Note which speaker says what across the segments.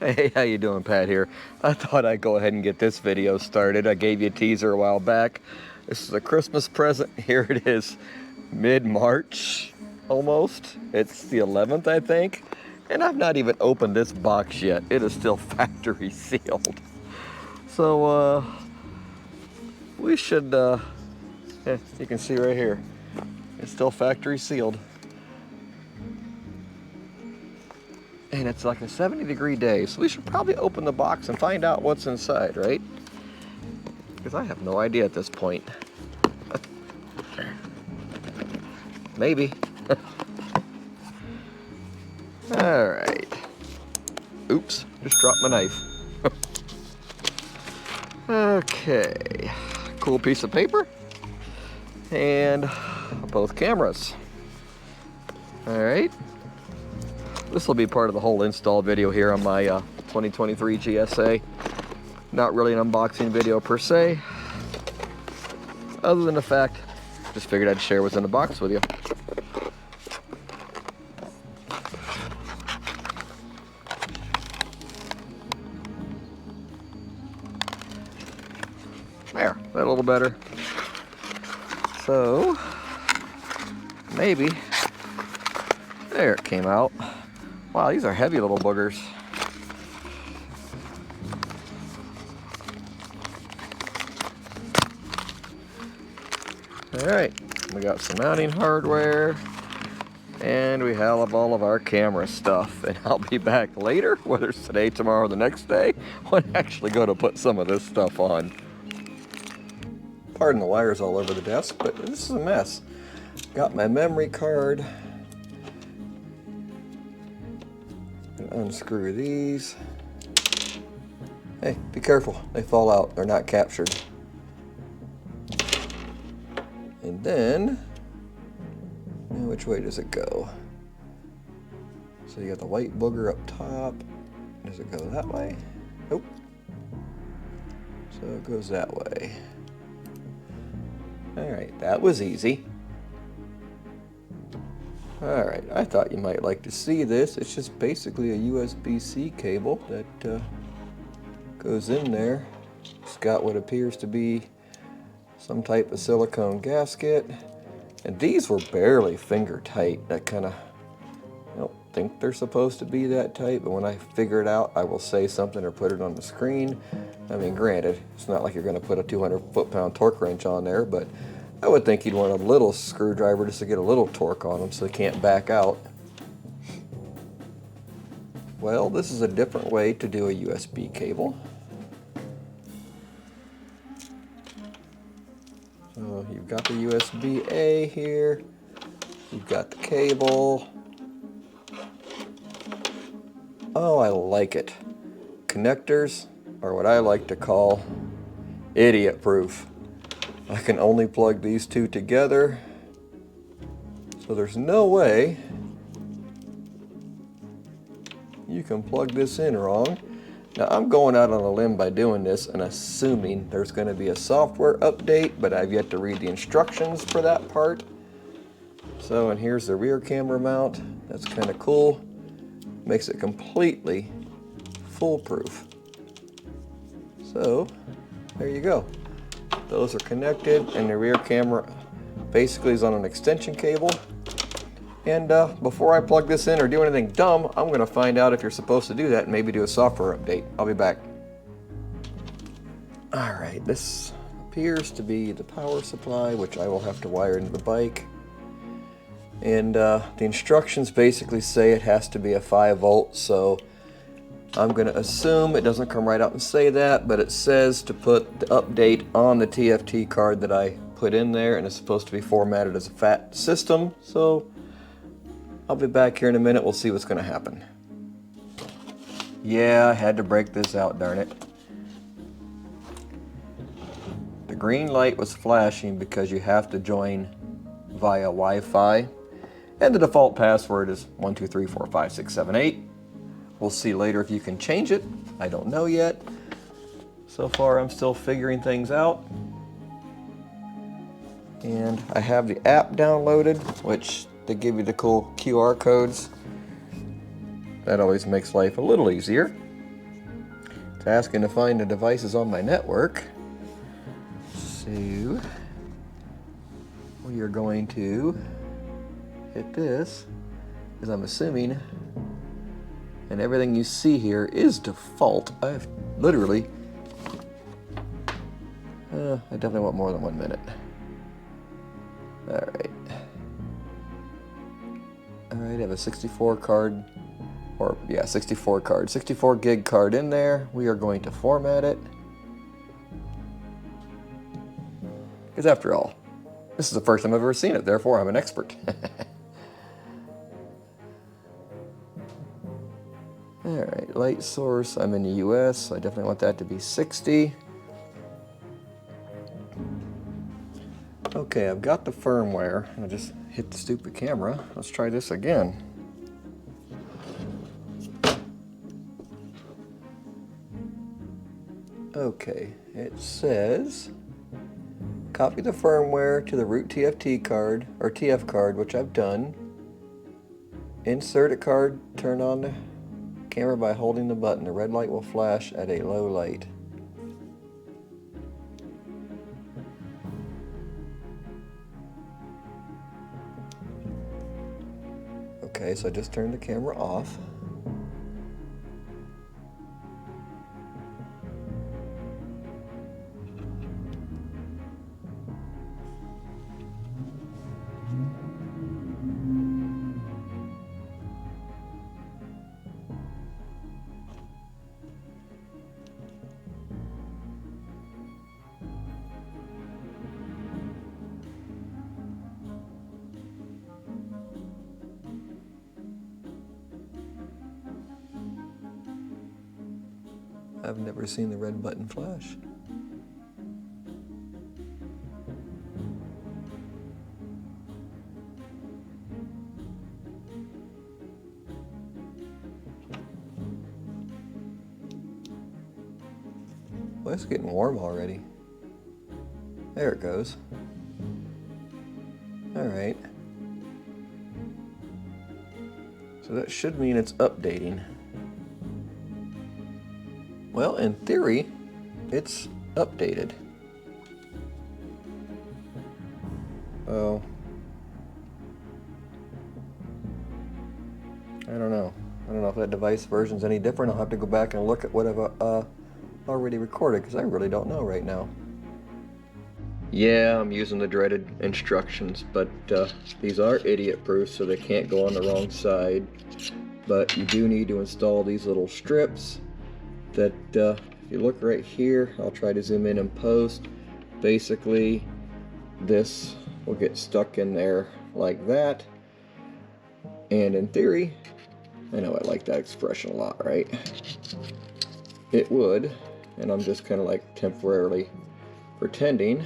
Speaker 1: Hey, how you doing? Pat here. I thought I'd go ahead and get this video started. I gave you a teaser a while back. This is a Christmas present. Here it is, mid-March almost. It's the 11th, I think. And I've not even opened this box yet. It is still factory sealed. So, we should, you can see right here. It's still factory sealed. And it's like a 70-degree day, so we should probably open the box and find out what's inside, right? Because I have no idea at this point. Maybe. All right. Oops, just dropped my knife. Okay, cool piece of paper. And both cameras. All right. This will be part of the whole install video here on my 2023 GSA. Not really an unboxing video per se, other than the fact, just figured I'd share what's in the box with you. There, that a little better. So, maybe, there it came out. Wow, these are heavy little boogers. All right, we got some mounting hardware, and we have all of our camera stuff. And I'll be back later, whether it's today, tomorrow, or the next day, when I actually go to put some of this stuff on. Pardon the wires all over the desk, but this is a mess. Got my memory card. Unscrew these. Hey, be careful, they fall out, they're not captured. And then, which way does it go? So you got the white booger up top. Does it go that way? Nope. So it goes that way. Alright, that was easy. Alright, I thought you might like to see this. It's just basically a USB-C cable that goes in there. It's got what appears to be some type of silicone gasket. And these were barely finger tight. That kind of, I don't think they're supposed to be that tight, but when I figure it out, I will say something or put it on the screen. I mean, granted, it's not like you're going to put a 200 foot-pound torque wrench on there, but I would think you'd want a little screwdriver just to get a little torque on them so they can't back out. Well, this is a different way to do a USB cable. So you've got the USB-A here, you've got the cable. Oh, I like it. Connectors are what I like to call idiot-proof. I can only plug these two together, so there's no way you can plug this in wrong. Now I'm going out on a limb by doing this and assuming there's going to be a software update, but I've yet to read the instructions for that part. So, and here's the rear camera mount. That's kind of cool. Makes it completely foolproof. So, there you go. Those are connected, and the rear camera basically is on an extension cable. And before I plug this in or do anything dumb, I'm going to find out if you're supposed to do that and maybe do a software update. I'll be back. Alright, this appears to be the power supply, which I will have to wire into the bike. And the instructions basically say it has to be a 5 volt, so I'm going to assume it doesn't come right out and say that, but it says to put the update on the TFT card that I put in there, and it's supposed to be formatted as a FAT system. So I'll be back here in a minute. We'll see what's going to happen. Yeah, I had to break this out, darn it. The green light was flashing because you have to join via Wi-Fi, and the default password is 1234567 We'll see later if you can change it. I don't know yet. So far I'm still figuring things out. And I have the app downloaded, which they give you the cool QR codes. That always makes life a little easier. asking to find the devices on my network. So we are going to hit this, because I'm assuming, and everything you see here is default. I've literally, I definitely want more than 1 minute. All right. All right, I have a 64 card, or yeah, 64 card, 64 gig card in there. We are going to format it. Because after all, this is the first time I've ever seen it, therefore I'm an expert. All right, light source, I'm in the US, so I definitely want that to be 60. Okay, I've got the firmware. I just hit the stupid camera. Let's try this again. Okay, it says copy the firmware to the root TFT card, or TF card, which I've done. Insert a card, turn on the camera by holding the button. The red light will flash at a low light. Okay, so I just turned the camera off. I've never seen the red button flash. Well, it's getting warm already. There it goes. All right. So that should mean it's updating. Well, in theory, it's updated. Oh. I don't know. I don't know if that device version's any different. I'll have to go back and look at what I've already recorded, because I really don't know right now. Yeah, I'm using the dreaded instructions, but these are idiot-proof, so they can't go on the wrong side. But you do need to install these little strips that, if you look right here, I'll try to zoom in and post. Basically, this will get stuck in there like that. And in theory, I know I like that expression a lot, right? It would, and I'm just kind of like temporarily pretending.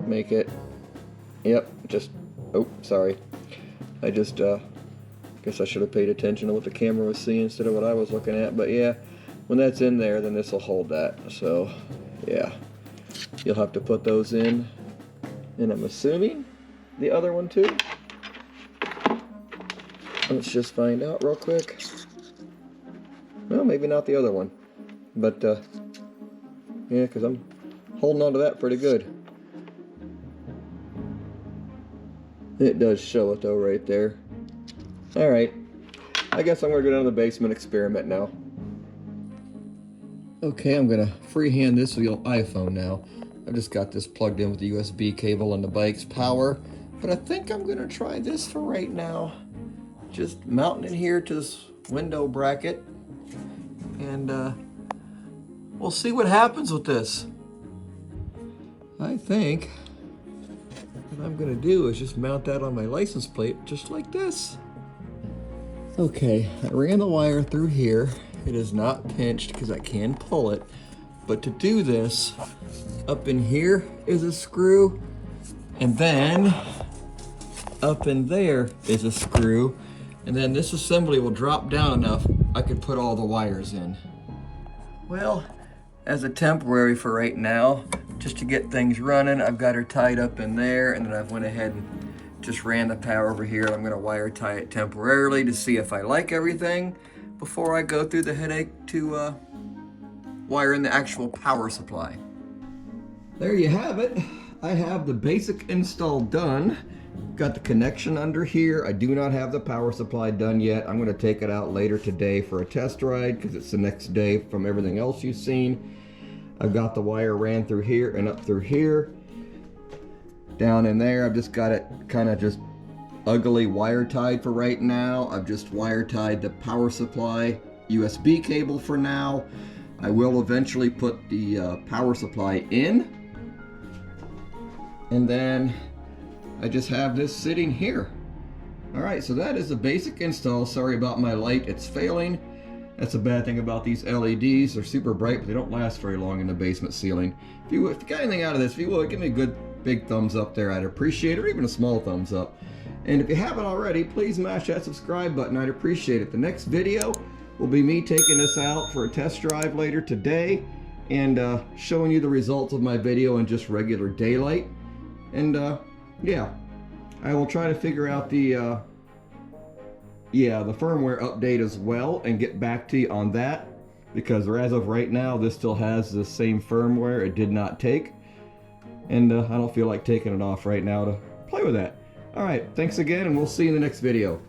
Speaker 1: Make it, yep, just, oh, sorry. I just, guess I should have paid attention to what the camera was seeing instead of what I was looking at. But yeah, when that's in there, then this will hold that. So yeah, you'll have to put those in. And I'm assuming the other one too. Let's just find out real quick. Well, maybe not the other one. But yeah, because I'm holding on to that pretty good. It does show it though right there. Alright, I guess I'm going to go down to the basement experiment now. Okay, I'm going to freehand this with the iPhone now. I've just got this plugged in with the USB cable and the bike's power. But I think I'm going to try this for right now. Just mounting it here to this window bracket. And we'll see what happens with this. I think what I'm going to do is just mount that on my license plate just like this. Okay, I ran the wire through here. It is not pinched because I can pull it. But to do this, up in here is a screw. And then up in there is a screw. And then this assembly will drop down enough I could put all the wires in. Well, as a temporary for right now, just to get things running, I've got her tied up in there, and then I've went ahead and just ran the power over here. I'm going to wire tie it temporarily to see if I like everything. before I go through the headache to wire in the actual power supply. There you have it. I have the basic install done. Got the connection under here. I do not have the power supply done yet. I'm going to take it out later today for a test ride because it's the next day from everything else you've seen. I've got the wire ran through here and up through here. Down in there, I've just got it kind of just ugly wire tied for right now. I've just wire tied the power supply USB cable for now. I will eventually put the power supply in. And then I just have this sitting here. All right, so that is the basic install. Sorry about my light, it's failing. That's a bad thing about these LEDs. They're super bright, but they don't last very long in the basement ceiling. If you got anything out of this, if you would, give me a good big thumbs up there. I'd appreciate it, or even a small thumbs up. And if you haven't already, please mash that subscribe button. I'd appreciate it. The next video will be me taking this out for a test drive later today and showing you the results of my video in just regular daylight. And yeah, I will try to figure out the firmware update as well and get back to you on that, because as of right now this still has the same firmware it did not take, and I don't feel like taking it off right now to play with that. All right, thanks again, and we'll see you in the next video.